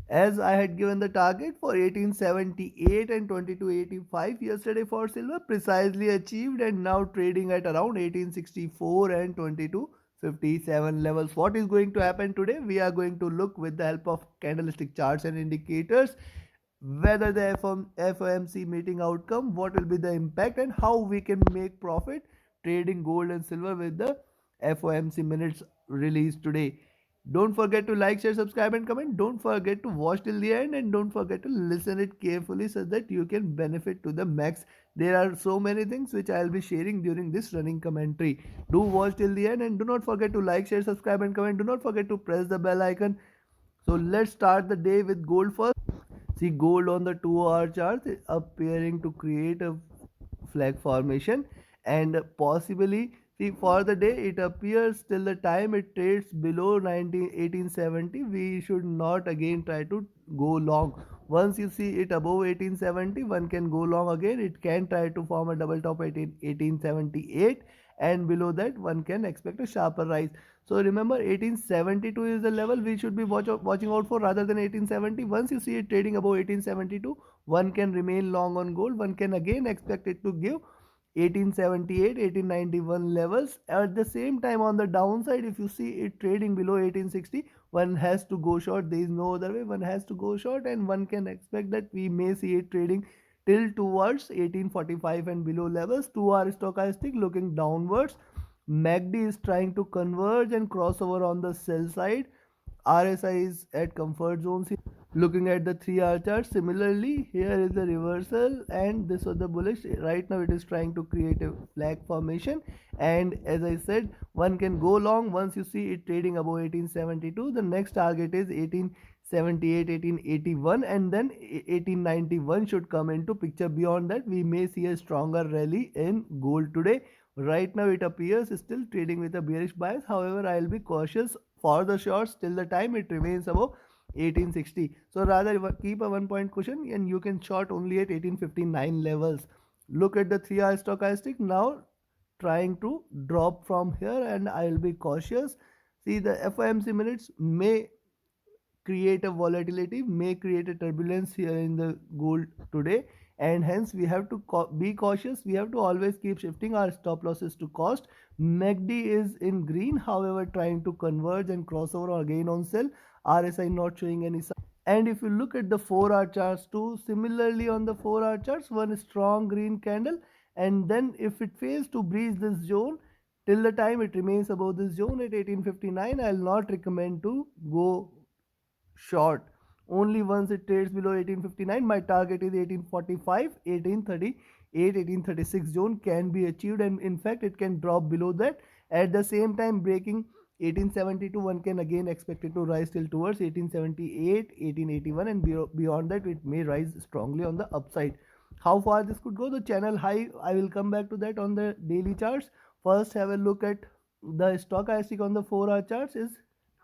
as I had given the target for 1878 and 2285 yesterday for silver, precisely achieved and now trading at around 1864 and 2257 levels. What is going to happen today? We are going to look with the help of candlestick charts and indicators whether the FOMC meeting outcome, what will be the impact, and how we can make profit trading gold and silver with the FOMC minutes released today. Don't forget to like, share, subscribe, and comment. Don't forget to watch till the end, and don't forget to listen it carefully so that you can benefit to the max. There are so many things which I'll be sharing during this running commentary. Do watch till the end, and do not forget to like, share, subscribe, and comment. Do not forget to press the bell icon. So let's start the day with gold first. See, gold on the 2-hour chart is appearing to create a flag formation, and possibly, see, for the day it appears till the time it trades below 1870, we should not again try to go long. Once you see it above 1870, one can go long again. It can try to form a double top at 1878, and below that one can expect a sharper rise. So remember, 1872 is the level we should be watching out for rather than 1870. Once you see it trading above 1872, one can remain long on gold. One can again expect it to give 1878, 1891 levels. At the same time, on the downside, if you see it trading below 1860, one has to go short. There is no other way. One has to go short, and one can expect that we may see it trading till towards 1845 and below levels. 2-hour stochastic looking downwards. MACD is trying to converge and cross over on the sell side. RSI is at comfort zones. Looking at the 3-hour chart, similarly, here is the reversal, and this was the bullish. Right now, it is trying to create a flag formation, and as I said, one can go long once you see it trading above 1872. The next target is 1878, 1881, and then 1891 should come into picture. Beyond that, we may see a stronger rally in gold today. Right now, it appears still trading with a bearish bias. However, I will be cautious for the shorts till the time it remains above 1860. So rather keep a 1 point cushion, and you can short only at 1859 levels. Look at the 3-hour stochastic now trying to drop from here, and I will be cautious. See, the FOMC minutes may create a volatility, may create a turbulence here in the gold today, and hence we have to be cautious. We have to always keep shifting our stop losses to cost. MACD is in green, however trying to converge and cross over again on sell. RSI not showing any sign. And if you look at the 4-hour charts too, similarly on the 4-hour charts, one strong green candle, and then if it fails to breach this zone till the time it remains above this zone at 1859, I'll not recommend to go short. Only once it trades below 1859, my target is 1845, 1838, 1836 zone can be achieved, and in fact it can drop below that. At the same time, breaking 1872, one can again expect it to rise till towards 1878, 1881, and beyond that it may rise strongly on the upside. How far this could go, the channel high, I will come back to that on the daily charts. First, have a look at the stochastic on the 4-hour charts is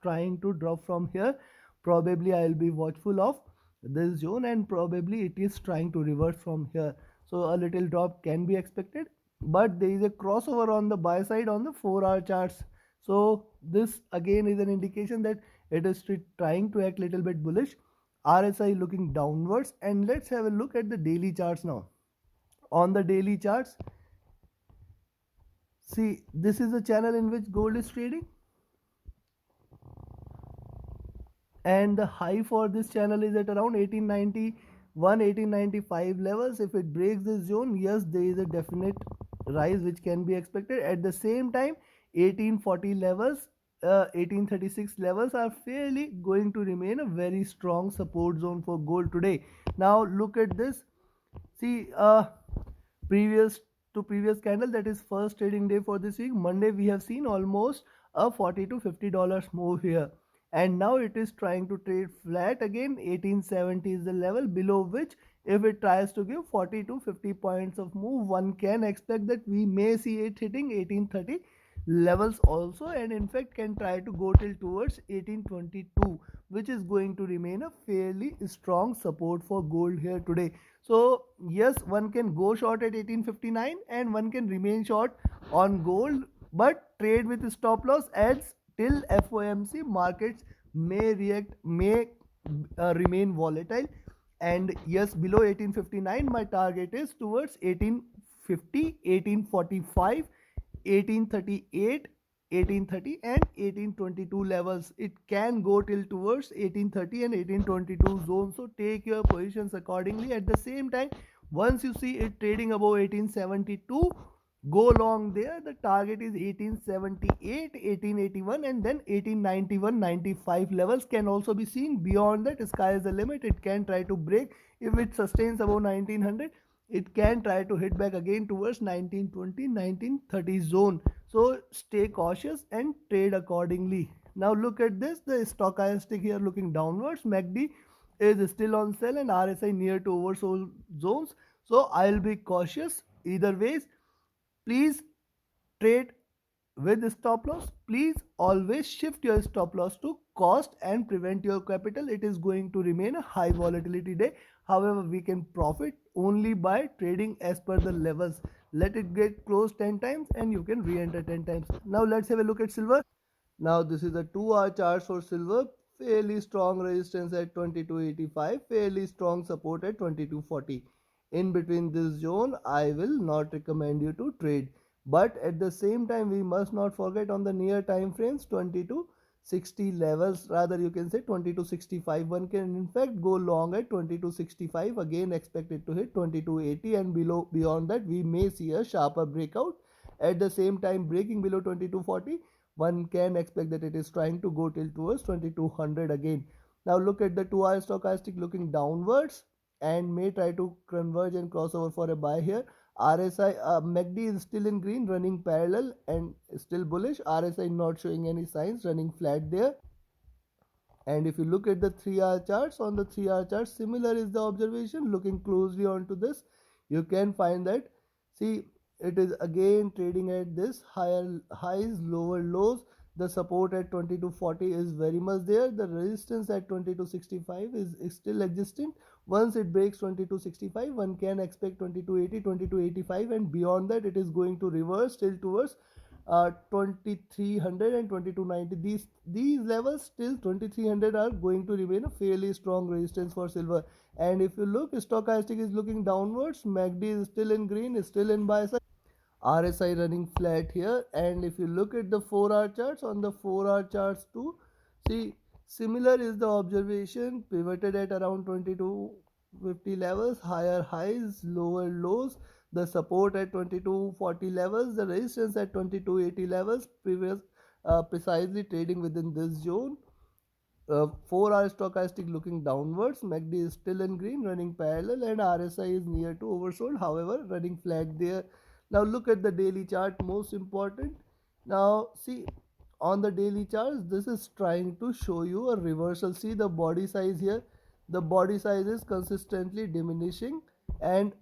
trying to drop from here. Probably I will be watchful of this zone, and probably it is trying to reverse from here. So a little drop can be expected, but there is a crossover on the buy side on the 4-hour charts. So this again is an indication that it is trying to act little bit bullish. RSI looking downwards, and let's have a look at the daily charts now. On the daily charts, see, this is the channel in which gold is trading, and the high for this channel is at around 1891, 1895 levels. If it breaks this zone, yes, there is a definite rise which can be expected. At the same time, 1840 levels, 1836 levels are fairly going to remain a very strong support zone for gold today. Now look at this. See, previous to previous candle, that is first trading day for this week, Monday, we have seen almost a $40 to $50 move here, and now it is trying to trade flat again. 1870 is the level below which, if it tries to give 40 to 50 points of move, one can expect that we may see it hitting 1830 levels also, and in fact can try to go till towards 1822, which is going to remain a fairly strong support for gold here today. So yes, one can go short at 1859, and one can remain short on gold, but trade with stop loss, as till FOMC markets may react, may remain volatile. And yes, below 1859 my target is towards 1850, 1845, 1838, 1830 and 1822 levels. It can go till towards 1830 and 1822 zone, so take your positions accordingly. At the same time, once you see it trading above 1872, go long there. The target is 1878, 1881 and then 1891, 95 levels can also be seen. Beyond that, sky is the limit. It can try to break. If it sustains above 1900, it can try to hit back again towards 1920, 1930 zone. So stay cautious and trade accordingly. Now look at this, the stochastic here looking downwards. MACD is still on sell and RSI near to oversold zones. So I'll be cautious either ways. Please trade with stop loss. Please always shift your stop loss to cost and prevent your capital. It is going to remain a high volatility day. However, we can profit only by trading as per the levels. Let it get close 10 times and you can re-enter 10 times. Now let's have a look at silver. Now this is a 2-hour chart for silver. Fairly strong resistance at 2285, fairly strong support at 2240. In between this zone, I will not recommend you to trade. But at the same time, we must not forget on the near time frames, 2260 levels, rather you can say 2265. One can in fact go long at 2265. Again, expect it to hit 2280 and below. Beyond that, we may see a sharper breakout. At the same time, breaking below 2240, one can expect that it is trying to go till towards 2200 again. Now look at the 2-hour stochastic looking downwards and may try to converge and cross over for a buy here. RSI MACD is still in green, running parallel and still bullish. RSI not showing any signs, running flat there. And if you look at the 3-hour charts, on the 3-hour chart, similar is the observation. Looking closely onto this, you can find that, see, it is again trading at this higher highs, lower lows. The support at 2240 is very much there. The resistance at 2265 is still existing. Once it breaks 2265, one can expect 2280, 2285 and beyond that it is going to reverse till towards 2300 and 2290. These levels till 2300 are going to remain a fairly strong resistance for silver. And if you look, stochastic is looking downwards. MACD is still in green, is still in buy side. RSI running flat here. And if you look at the 4-hour charts, on the 4-hour charts too, see, similar is the observation. Pivoted at around 2250 levels, higher highs, lower lows. The support at 2240 levels, the resistance at 2280 levels, precisely trading within this zone. 4-hour stochastic looking downwards. MACD is still in green, running parallel, and RSI is near to oversold, however, running flat there. Now look at the daily chart, most important. Now see, on the daily charts, this is trying to show you a reversal. See the body size here. The body size is consistently diminishing, and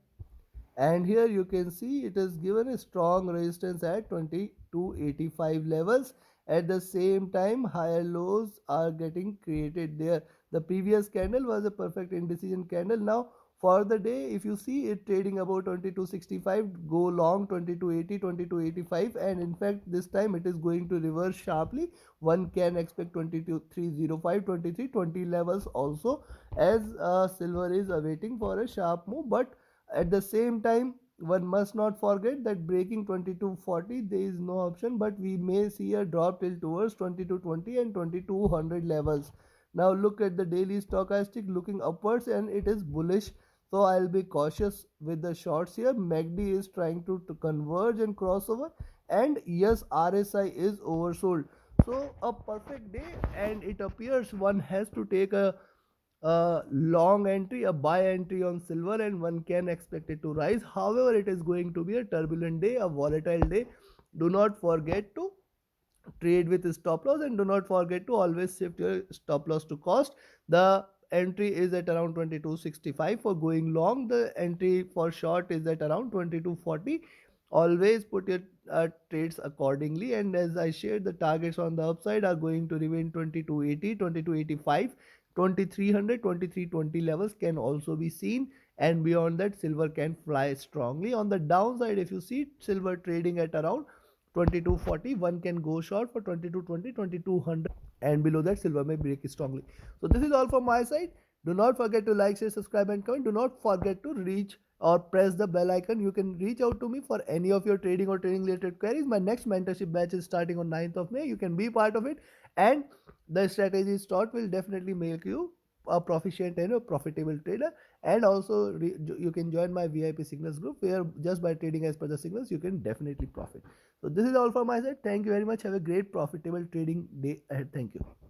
here you can see it is given a strong resistance at 2285 levels. At the same time, higher lows are getting created there. The previous candle was a perfect indecision candle. Now for the day, if you see it trading about 2265, go long 2280, 2285, and in fact this time it is going to reverse sharply. One can expect 22305, 2320 levels also, as silver is awaiting for a sharp move. But at the same time, one must not forget that breaking 2240, there is no option, but we may see a drop till towards 2220 and 2200 levels. Now look at the daily stochastic looking upwards and it is bullish. So I'll be cautious with the shorts here. MACD is trying to converge and crossover, and yes, RSI is oversold. So a perfect day, and it appears one has to take a long entry, a buy entry on silver, and one can expect it to rise. However, it is going to be a turbulent day, a volatile day. Do not forget to trade with stop loss, and do not forget to always shift your stop loss to cost. The entry is at around 2265 for going long. The entry for short is at around 2240. Always put your trades accordingly, and as I shared, the targets on the upside are going to remain 2280, 2285, 2300, 2320 levels can also be seen, and beyond that silver can fly strongly. On the downside, if you see silver trading at around 2240, one can go short for 2220, 2200. and below that silver may break strongly. So this is all from my side. Do not forget to like, share, subscribe and comment. Do not forget to reach or press the bell icon. You can reach out to me for any of your trading or trading related queries. My next mentorship batch is starting on 9th of May. You can be part of it, and the strategies taught will definitely make you a proficient and a profitable trader. And also you can join my VIP signals group, where just by trading as per the signals you can definitely profit. So this is all from my side. Thank you very much. Have a great profitable trading day ahead. Thank you.